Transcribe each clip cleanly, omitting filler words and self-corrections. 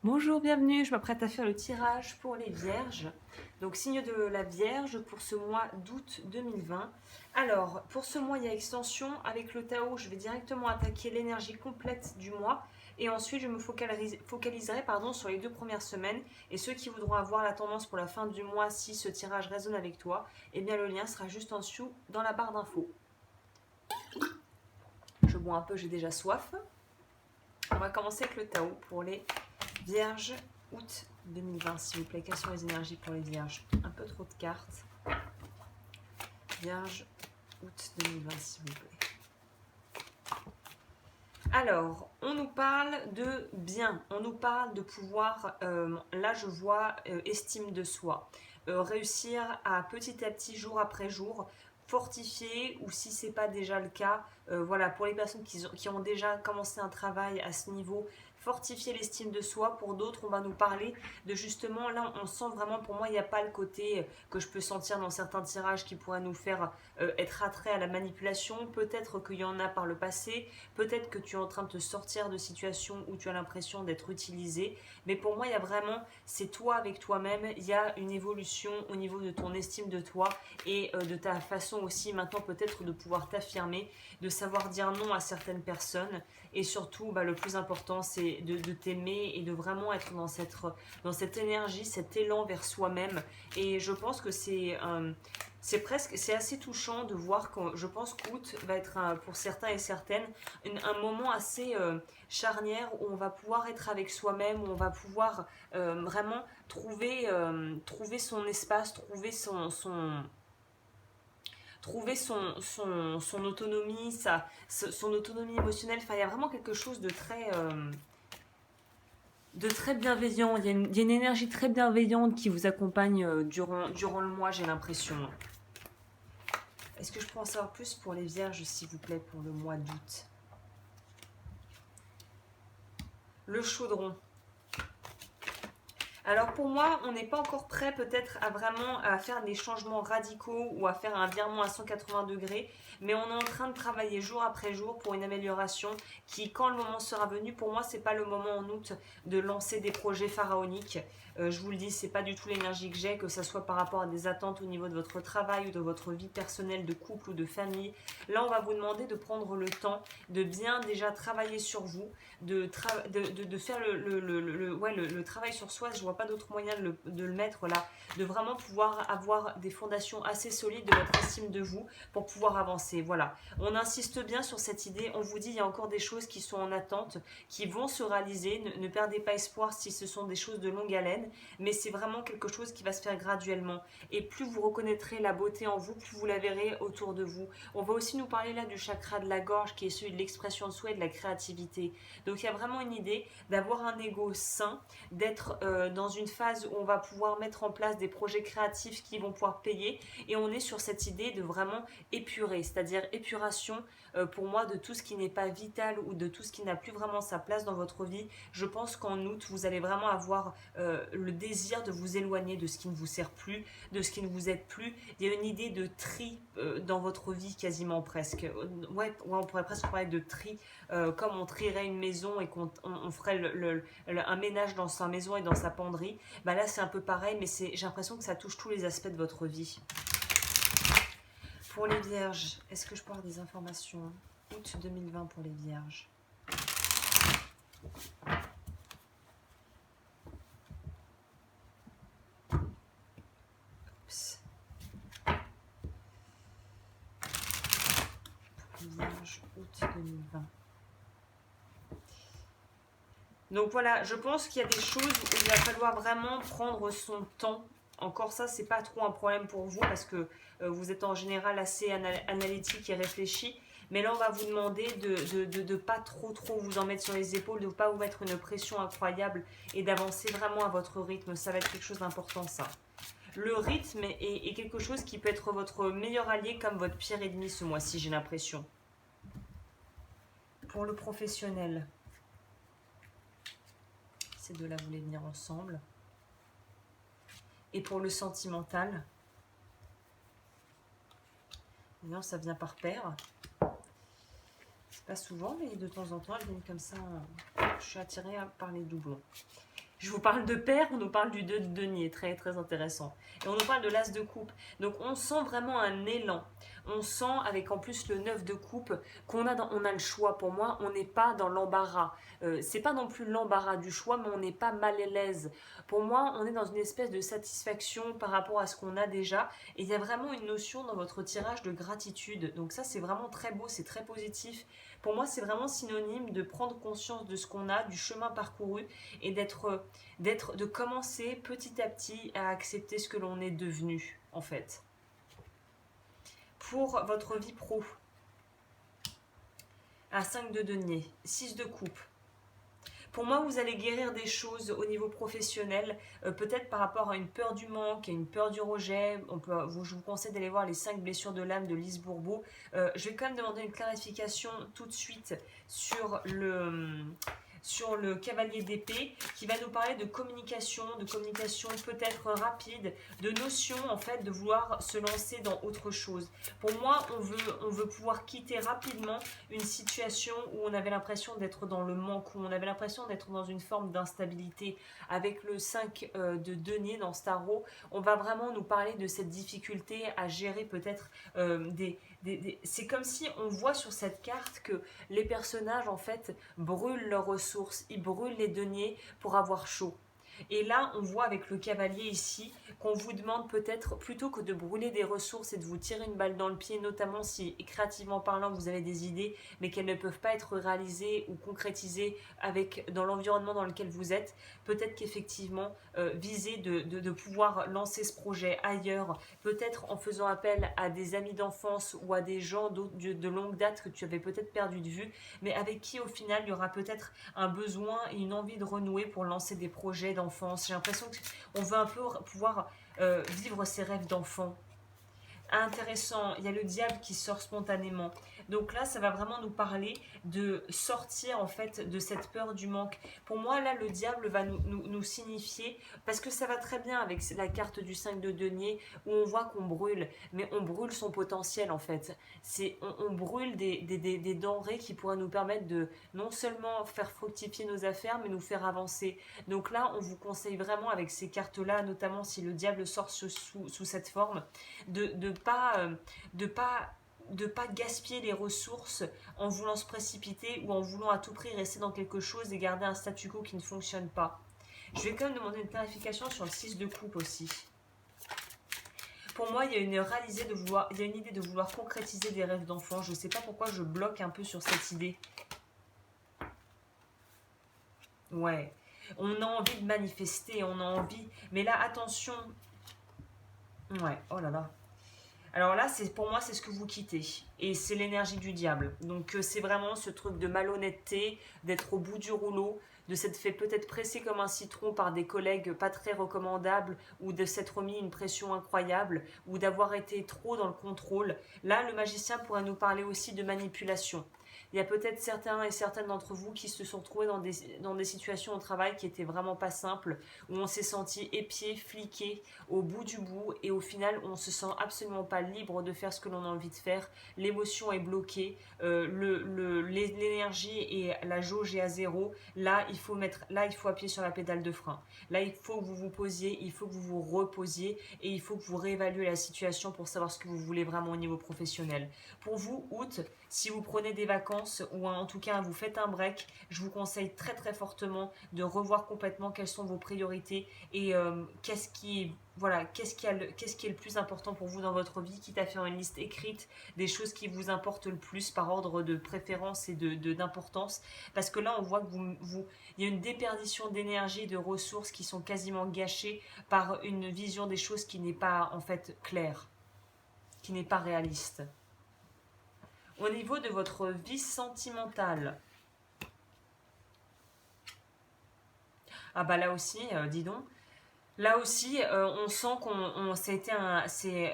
Bonjour, bienvenue, je m'apprête à faire le tirage pour les vierges. Donc signe de la Vierge pour ce mois d'août 2020. Alors, pour ce mois, il y a extension. Avec le Tao, je vais directement attaquer l'énergie complète du mois. Et ensuite, je me focaliserai sur les 2 premières semaines. Et ceux qui voudront avoir la tendance pour la fin du mois, si ce tirage résonne avec toi, eh bien le lien sera juste en dessous dans la barre d'infos. Je bois un peu, j'ai déjà soif. On va commencer avec le Tao pour les Vierge, août 2020, s'il vous plaît. Quelles sont les énergies pour les Vierges? Un peu trop de cartes. Vierge, août 2020, s'il vous plaît. Alors, on nous parle de bien, on nous parle de pouvoir, là je vois estime de soi, réussir à petit à petit, jour après jour, fortifier, ou si c'est pas déjà le cas, voilà, pour les personnes qui ont déjà commencé un travail à ce niveau, fortifier l'estime de soi. Pour d'autres, on va nous parler de justement, là on sent vraiment, pour moi il n'y a pas le côté que je peux sentir dans certains tirages qui pourraient nous faire être attrait à la manipulation. Peut-être qu'il y en a par le passé, peut-être que tu es en train de te sortir de situations où tu as l'impression d'être utilisé, mais pour moi il y a vraiment, c'est toi avec toi-même, il y a une évolution au niveau de ton estime de toi et de ta façon aussi maintenant peut-être de pouvoir t'affirmer, de savoir dire non à certaines personnes, et surtout le plus important c'est de t'aimer et de vraiment être dans cette énergie, cet élan vers soi-même. Et je pense que c'est assez touchant de voir que je pense qu'août va être pour certains et certaines un moment assez charnière où on va pouvoir être avec soi-même, où on va pouvoir vraiment trouver son espace, trouver son autonomie, son autonomie émotionnelle. Enfin, il y a vraiment quelque chose de très bienveillant. Il y a une énergie très bienveillante qui vous accompagne durant le mois, j'ai l'impression. Est-ce que je peux en savoir plus pour les vierges, s'il vous plaît, pour le mois d'août? Le chaudron. Alors pour moi, on n'est pas encore prêt peut-être à vraiment à faire des changements radicaux ou à faire un virement à 180 degrés, mais on est en train de travailler jour après jour pour une amélioration qui, quand le moment sera venu, pour moi, c'est pas le moment en août de lancer des projets pharaoniques. Je vous le dis, c'est pas du tout l'énergie que j'ai, que ce soit par rapport à des attentes au niveau de votre travail ou de votre vie personnelle, de couple ou de famille. Là, on va vous demander de prendre le temps de bien déjà travailler sur vous, de faire le travail sur soi. Je vois pas d'autre moyen de le mettre là, de vraiment pouvoir avoir des fondations assez solides de votre estime de vous pour pouvoir avancer. Voilà, on insiste bien sur cette idée. On vous dit il y a encore des choses qui sont en attente, qui vont se réaliser. Ne perdez pas espoir si ce sont des choses de longue haleine, mais c'est vraiment quelque chose qui va se faire graduellement. Et plus vous reconnaîtrez la beauté en vous, plus vous la verrez autour de vous. On va aussi nous parler là du chakra de la gorge, qui est celui de l'expression de soi et de la créativité. Donc il y a vraiment une idée d'avoir un ego sain, d'être dans une phase où on va pouvoir mettre en place des projets créatifs qui vont pouvoir payer, et on est sur cette idée de vraiment épurer, c'est-à-dire épuration pour moi de tout ce qui n'est pas vital ou de tout ce qui n'a plus vraiment sa place dans votre vie. Je pense qu'en août, vous allez vraiment avoir le désir de vous éloigner de ce qui ne vous sert plus, de ce qui ne vous aide plus. Il y a une idée de tri dans votre vie quasiment presque. Ouais, on pourrait presque parler de tri, comme on trierait une maison et qu'on ferait un ménage dans sa maison et dans sa penderie. Là c'est un peu pareil, mais j'ai l'impression que ça touche tous les aspects de votre vie. Pour les vierges, est-ce que je peux avoir des informations? Août 2020 pour les vierges. Oups. Pour les vierges, août 2020. Donc voilà, je pense qu'il y a des choses où il va falloir vraiment prendre son temps. Encore ça, c'est pas trop un problème pour vous parce que vous êtes en général assez analytique et réfléchi. Mais là, on va vous demander de pas trop vous en mettre sur les épaules, de ne pas vous mettre une pression incroyable et d'avancer vraiment à votre rythme. Ça va être quelque chose d'important, ça. Le rythme est quelque chose qui peut être votre meilleur allié comme votre pire ennemi ce mois-ci, j'ai l'impression. Pour le professionnel, ces deux-là voulaient venir ensemble. Et pour le sentimental, non, ça vient par paire. C'est pas souvent, mais de temps en temps, elles viennent comme ça. Je suis attirée par les doublons. Je vous parle de paire, on nous parle du 2 de denier, très très intéressant. Et on nous parle de l'as de coupe. Donc on sent vraiment un élan. On sent avec en plus le 9 de coupe on a le choix. Pour moi, on n'est pas dans l'embarras. C'est pas non plus l'embarras du choix, mais on n'est pas mal à l'aise. Pour moi, on est dans une espèce de satisfaction par rapport à ce qu'on a déjà. Et il y a vraiment une notion dans votre tirage de gratitude. Donc ça, c'est vraiment très beau, c'est très positif. Pour moi, c'est vraiment synonyme de prendre conscience de ce qu'on a, du chemin parcouru et de commencer petit à petit à accepter ce que l'on est devenu, en fait. Pour votre vie pro, à 5 de denier, 6 de coupe. Pour moi, vous allez guérir des choses au niveau professionnel, peut-être par rapport à une peur du manque, à une peur du rejet. Je vous conseille d'aller voir les 5 blessures de l'âme de Lise Bourbeau. Je vais quand même demander une clarification tout de suite sur le cavalier d'épée qui va nous parler de communication peut-être rapide, de notion en fait de vouloir se lancer dans autre chose. Pour moi, on veut pouvoir quitter rapidement une situation où on avait l'impression d'être dans le manque, où on avait l'impression d'être dans une forme d'instabilité. Avec le 5 de denier dans ce tarot, on va vraiment nous parler de cette difficulté à gérer peut-être c'est comme si on voit sur cette carte que les personnages en fait brûlent leurs ressources, ils brûlent les deniers pour avoir chaud. Et là, on voit avec le cavalier ici qu'on vous demande peut-être, plutôt que de brûler des ressources et de vous tirer une balle dans le pied, notamment si créativement parlant vous avez des idées, mais qu'elles ne peuvent pas être réalisées ou concrétisées dans l'environnement dans lequel vous êtes, peut-être qu'effectivement, viser de pouvoir lancer ce projet ailleurs, peut-être en faisant appel à des amis d'enfance ou à des gens de longue date que tu avais peut-être perdu de vue, mais avec qui au final il y aura peut-être un besoin et une envie de renouer pour lancer des projets d'enfance. J'ai l'impression qu'on veut un peu pouvoir vivre ses rêves d'enfant. Intéressant, il y a le diable qui sort spontanément. Donc là, ça va vraiment nous parler de sortir en fait de cette peur du manque. Pour moi, là, le diable va nous signifier, parce que ça va très bien avec la carte du 5 de denier, où on voit qu'on brûle, mais on brûle son potentiel en fait. On brûle des denrées qui pourraient nous permettre de non seulement faire fructifier nos affaires, mais nous faire avancer. Donc là, on vous conseille vraiment avec ces cartes-là, notamment si le diable sort sous cette forme, de pas gaspiller les ressources en voulant se précipiter ou en voulant à tout prix rester dans quelque chose et garder un statu quo qui ne fonctionne pas. Je vais quand même demander une clarification sur le 6 de coupe aussi. Pour moi, il y a une idée de vouloir concrétiser des rêves d'enfant. Je ne sais pas pourquoi je bloque un peu sur cette idée. Ouais. On a envie de manifester, on a envie. Mais là, attention. Ouais, oh là là. Alors là, pour moi, c'est ce que vous quittez. Et c'est l'énergie du diable. Donc c'est vraiment ce truc de malhonnêteté, d'être au bout du rouleau, de s'être fait peut-être presser comme un citron par des collègues pas très recommandables, ou de s'être mis une pression incroyable, ou d'avoir été trop dans le contrôle. Là, le magicien pourrait nous parler aussi de manipulation. Il y a peut-être certains et certaines d'entre vous qui se sont retrouvés dans des situations au travail qui étaient vraiment pas simples, où on s'est senti épié, fliqué, au bout du bout, et au final, on se sent absolument pas libre de faire ce que l'on a envie de faire. L'émotion est bloquée, l'énergie et la jauge est à zéro. Là, il faut appuyer sur la pédale de frein. Là, il faut que vous vous posiez, il faut que vous vous reposiez, et il faut que vous réévaluez la situation pour savoir ce que vous voulez vraiment au niveau professionnel. Pour vous, août, si vous prenez des vacances ou en tout cas vous faites un break, je vous conseille très très fortement de revoir complètement quelles sont vos priorités et qu'est-ce qui est le plus important pour vous dans votre vie, quitte à faire une liste écrite des choses qui vous importent le plus par ordre de préférence et d'importance, parce que là on voit que il y a une déperdition d'énergie et de ressources qui sont quasiment gâchées par une vision des choses qui n'est pas en fait claire, qui n'est pas réaliste. Au niveau de votre vie sentimentale, ah bah là aussi, dis donc, Là aussi, on sent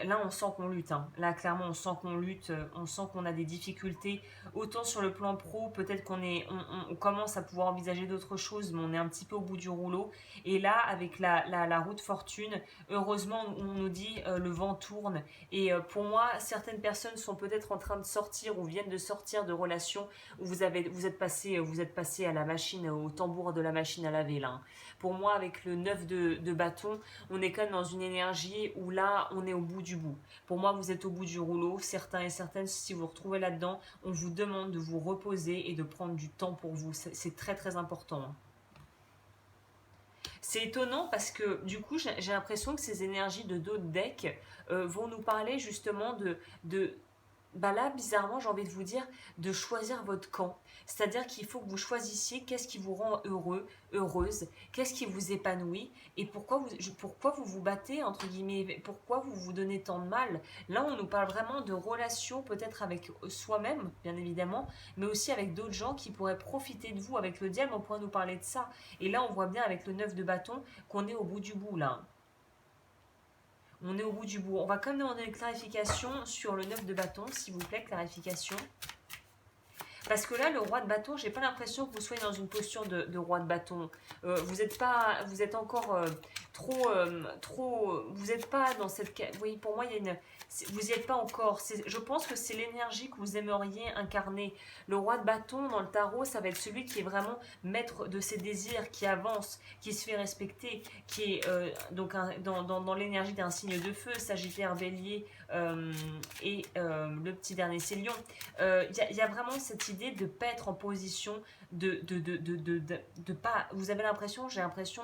là on sent qu'on lutte, hein. Là clairement on sent qu'on lutte, on sent qu'on a des difficultés, autant sur le plan pro, peut-être on commence à pouvoir envisager d'autres choses, mais on est un petit peu au bout du rouleau. Et là, avec la roue de fortune, heureusement on nous dit le vent tourne. Et pour moi, certaines personnes sont peut-être en train de sortir ou viennent de sortir de relations où vous êtes passé à la machine, au tambour de la machine à laver là, hein. Pour moi, avec le 9 de bâton, on est quand même dans une énergie où là, on est au bout du bout. Pour moi, vous êtes au bout du rouleau. Certains et certaines, si vous vous retrouvez là-dedans, on vous demande de vous reposer et de prendre du temps pour vous. C'est très très important, hein. C'est étonnant parce que du coup, j'ai l'impression que ces énergies de dos de deck vont nous parler justement de bah là, bizarrement, j'ai envie de vous dire de choisir votre camp. C'est-à-dire qu'il faut que vous choisissiez qu'est-ce qui vous rend heureux, heureuse, qu'est-ce qui vous épanouit et pourquoi vous vous battez, entre guillemets, pourquoi vous vous donnez tant de mal. Là, on nous parle vraiment de relations, peut-être avec soi-même, bien évidemment, mais aussi avec d'autres gens qui pourraient profiter de vous. Avec le diable, on pourrait nous parler de ça. Et là, on voit bien avec le 9 de bâton qu'on est au bout du bout, là. On est au bout du bout. On va quand même demander une clarification sur le 9 de bâton, s'il vous plaît, clarification. Parce que là, le roi de bâton, j'ai pas l'impression que vous soyez dans une posture de roi de bâton. Vous êtes encore trop, vous n'êtes pas dans cette, oui, pour moi, il y a vous n'y êtes pas encore. Je pense que c'est l'énergie que vous aimeriez incarner. Le roi de bâton dans le tarot, ça va être celui qui est vraiment maître de ses désirs, qui avance, qui se fait respecter, qui est donc dans l'énergie d'un signe de feu, Sagittaire, Bélier le petit dernier, c'est Lion. Y a vraiment cette idée de ne pas être en position de pas. Vous avez l'impression, j'ai l'impression,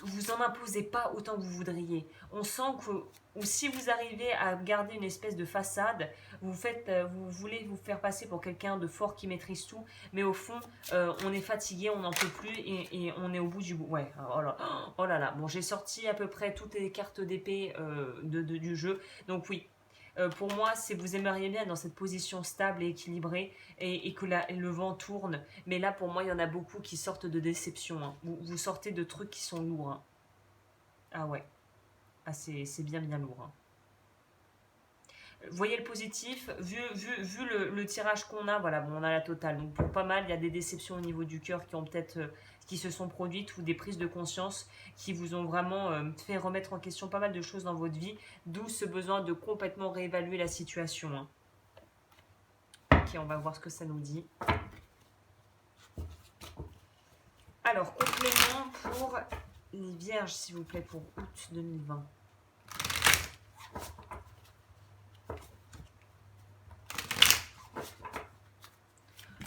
vous en imposez pas autant que vous voudriez. On sent que, ou si vous arrivez à garder une espèce de façade, vous voulez vous faire passer pour quelqu'un de fort qui maîtrise tout, mais au fond, on est fatigué, on n'en peut plus et on est au bout du bout. Ouais, oh là là. Bon, j'ai sorti à peu près toutes les cartes d'épée du jeu, donc oui. Pour moi, c'est vous aimeriez bien être dans cette position stable et équilibrée et que le vent tourne. Mais là, pour moi, il y en a beaucoup qui sortent de déception, hein. Vous sortez de trucs qui sont lourds, hein. Ah ouais. Ah, c'est bien bien lourd, hein. Voyez le positif, vu le tirage qu'on a, voilà, bon, on a la totale. Donc pour pas mal, il y a des déceptions au niveau du cœur qui ont peut-être qui se sont produites ou des prises de conscience qui vous ont vraiment fait remettre en question pas mal de choses dans votre vie, d'où ce besoin de complètement réévaluer la situation, hein. Ok, on va voir ce que ça nous dit. Alors, complément pour les vierges, s'il vous plaît, pour août 2020.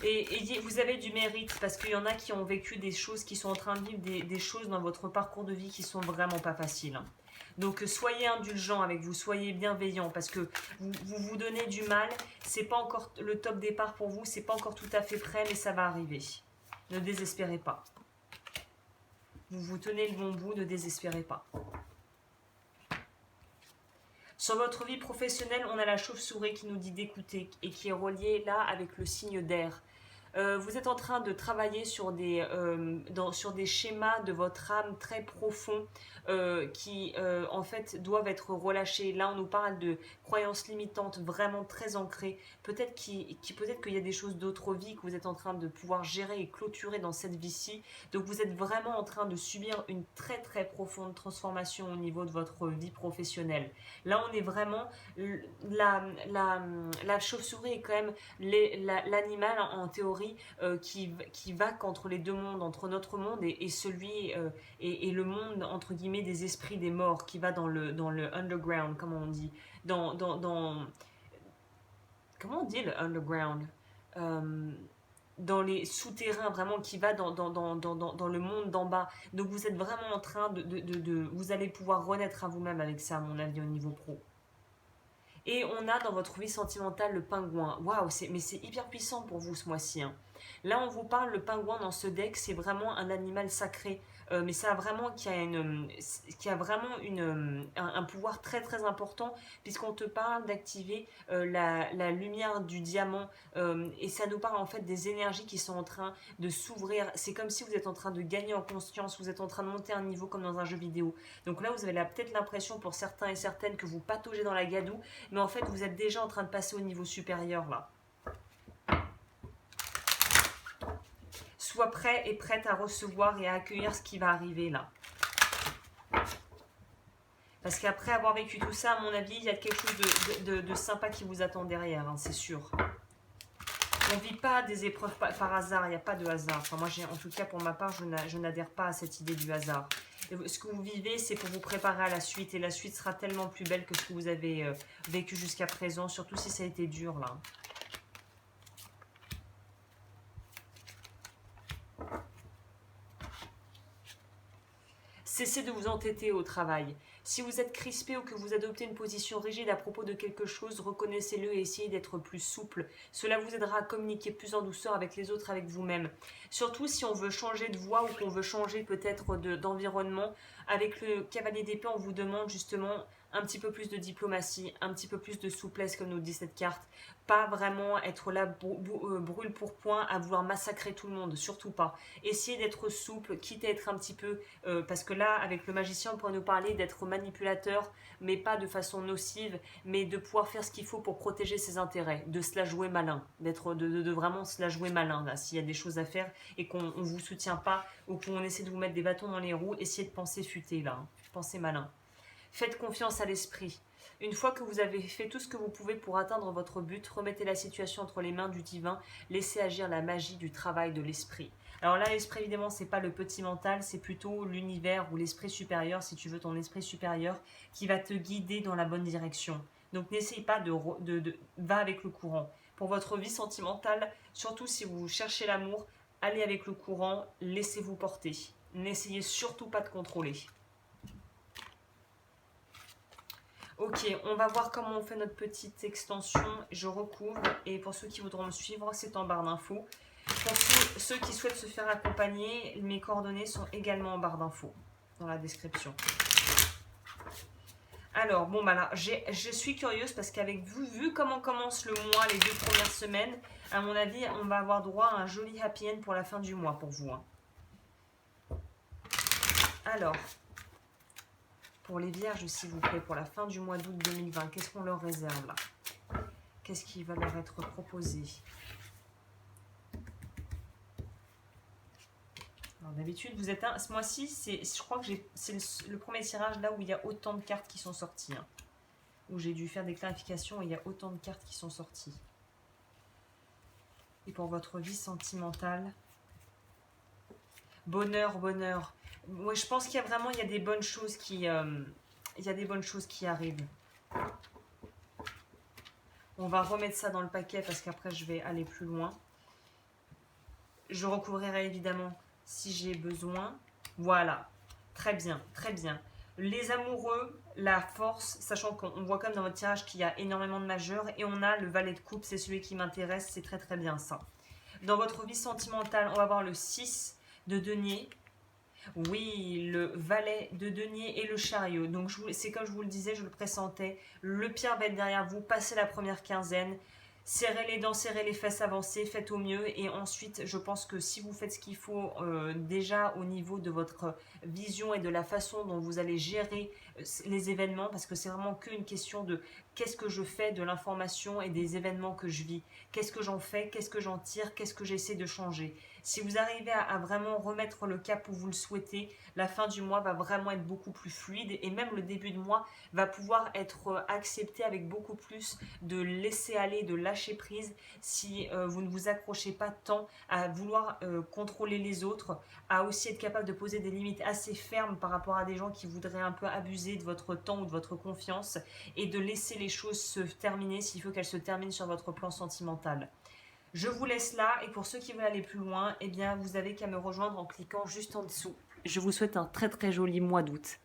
Et vous avez du mérite parce qu'il y en a qui ont vécu des choses, qui sont en train de vivre des choses dans votre parcours de vie qui sont vraiment pas faciles, hein. Donc soyez indulgent avec vous, soyez bienveillant parce que vous donnez du mal. C'est pas encore le top départ pour vous, c'est pas encore tout à fait prêt, mais ça va arriver. Ne désespérez pas. Vous tenez le bon bout, ne désespérez pas. Sur votre vie professionnelle, on a la chauve-souris qui nous dit d'écouter et qui est reliée là avec le signe d'air. Vous êtes en train de travailler sur sur des schémas de votre âme très profonds qui en fait doivent être relâchés. Là on nous parle de croyances limitantes vraiment très ancrées. Peut-être qu'il y a des choses d'autres vies que vous êtes en train de pouvoir gérer et clôturer dans cette vie-ci. Donc vous êtes vraiment en train de subir une très très profonde transformation au niveau de votre vie professionnelle. Là on est vraiment, la chauve-souris est quand même l'animal en théorie qui vaque entre les deux mondes, entre notre monde et celui et le monde entre guillemets des esprits des morts, qui va dans le underground, comme on dit, comment on dit le underground, dans les souterrains, vraiment, qui va dans le monde d'en bas. Donc vous êtes vraiment en train vous allez pouvoir renaître à vous-même avec ça, à mon avis, au niveau pro. Et on a dans votre vie sentimentale le pingouin. Waouh, mais c'est hyper puissant pour vous ce mois-ci, hein. Là, on vous parle, le pingouin dans ce deck, c'est vraiment un animal sacré. Mais ça a vraiment, qui a vraiment un pouvoir très très important, puisqu'on te parle d'activer la lumière du diamant, et ça nous parle en fait des énergies qui sont en train de s'ouvrir. C'est comme si vous êtes en train de gagner en conscience, vous êtes en train de monter un niveau comme dans un jeu vidéo. Donc là, vous avez peut-être l'impression pour certains et certaines que vous pataugez dans la gadoue, mais en fait, vous êtes déjà en train de passer au niveau supérieur là. Sois prêt et prête à recevoir et à accueillir ce qui va arriver là. Parce qu'après avoir vécu tout ça, à mon avis, il y a quelque chose de sympa qui vous attend derrière, hein, c'est sûr. On ne vit pas des épreuves par hasard, il n'y a pas de hasard. Enfin, moi, en tout cas, pour ma part, je n'adhère pas à cette idée du hasard. Et ce que vous vivez, c'est pour vous préparer à la suite. Et la suite sera tellement plus belle que ce que vous avez vécu jusqu'à présent, surtout si ça a été dur, là. Cessez de vous entêter au travail. Si vous êtes crispé ou que vous adoptez une position rigide à propos de quelque chose, reconnaissez-le et essayez d'être plus souple. Cela vous aidera à communiquer plus en douceur avec les autres, avec vous-même. Surtout si on veut changer de voie ou qu'on veut changer peut-être d'environnement. Avec le cavalier d'épée, on vous demande justement un petit peu plus de diplomatie, un petit peu plus de souplesse comme nous dit cette carte. Pas vraiment être là brûle pour point à vouloir massacrer tout le monde, surtout pas. Essayez d'être souple, quitte à être un petit peu... parce que là, avec le magicien, on pourrait nous parler d'être manipulateur, mais pas de façon nocive, mais de pouvoir faire ce qu'il faut pour protéger ses intérêts, de se la jouer malin, de vraiment se la jouer malin, là, s'il y a des choses à faire et qu'on ne vous soutient pas ou qu'on essaie de vous mettre des bâtons dans les roues, essayez de penser futé, là, pensez malin. Faites confiance à l'esprit. Une fois que vous avez fait tout ce que vous pouvez pour atteindre votre but, remettez la situation entre les mains du divin, laissez agir la magie du travail de l'esprit. Alors là, l'esprit, évidemment, c'est pas le petit mental, c'est plutôt l'univers ou l'esprit supérieur, si tu veux, ton esprit supérieur, qui va te guider dans la bonne direction. Donc n'essaye pas va avec le courant. Pour votre vie sentimentale, surtout si vous cherchez l'amour, allez avec le courant, laissez-vous porter. N'essayez surtout pas de contrôler. Ok, on va voir comment on fait notre petite extension. Je recouvre et pour ceux qui voudront me suivre, c'est en barre d'infos. Pour ceux qui souhaitent se faire accompagner, mes coordonnées sont également en barre d'infos, dans la description. Alors, bon, bah là, je suis curieuse parce qu'avec vu comment commence le mois, les 2 premières semaines, à mon avis, on va avoir droit à un joli happy end pour la fin du mois pour vous. Hein. Alors... Pour les vierges, s'il vous plaît, pour la fin du mois d'août 2020, qu'est-ce qu'on leur réserve là? Qu'est-ce qui va leur être proposé? D'habitude, vous êtes ce mois-ci, je crois que c'est le premier tirage là où il y a autant de cartes qui sont sorties. Hein, où j'ai dû faire des clarifications et il y a autant de cartes qui sont sorties. Et pour votre vie sentimentale, bonheur, bonheur. Ouais, je pense qu'il y a vraiment des bonnes choses qui arrivent. On va remettre ça dans le paquet parce qu'après je vais aller plus loin. Je recouvrirai évidemment si j'ai besoin. Voilà, très bien, très bien. Les amoureux, la force, sachant qu'on voit comme dans votre tirage qu'il y a énormément de majeurs et on a le valet de coupe, c'est celui qui m'intéresse, c'est très très bien ça. Dans votre vie sentimentale, on va avoir le 6 de denier. Oui, le valet de denier et le chariot. Donc, c'est comme je vous le disais, je le pressentais. Le pire va être derrière vous. Passez la première quinzaine. Serrez les dents, serrez les fesses, avancez, faites au mieux. Et ensuite, je pense que si vous faites ce qu'il faut déjà au niveau de votre vision et de la façon dont vous allez gérer les événements, parce que c'est vraiment qu'une question de qu'est-ce que je fais de l'information et des événements que je vis. Qu'est-ce que j'en fais, qu'est-ce que j'en tire, qu'est-ce que j'essaie de changer. Si vous arrivez à vraiment remettre le cap où vous le souhaitez, la fin du mois va vraiment être beaucoup plus fluide et même le début de mois va pouvoir être accepté avec beaucoup plus de laisser aller, de lâcher prise si vous ne vous accrochez pas tant à vouloir contrôler les autres, à aussi être capable de poser des limites assez fermes par rapport à des gens qui voudraient un peu abuser de votre temps ou de votre confiance et de laisser les choses se terminer s'il faut qu'elles se terminent sur votre plan sentimental. Je vous laisse là et pour ceux qui veulent aller plus loin, eh bien vous avez qu'à me rejoindre en cliquant juste en dessous. Je vous souhaite un très très joli mois d'août.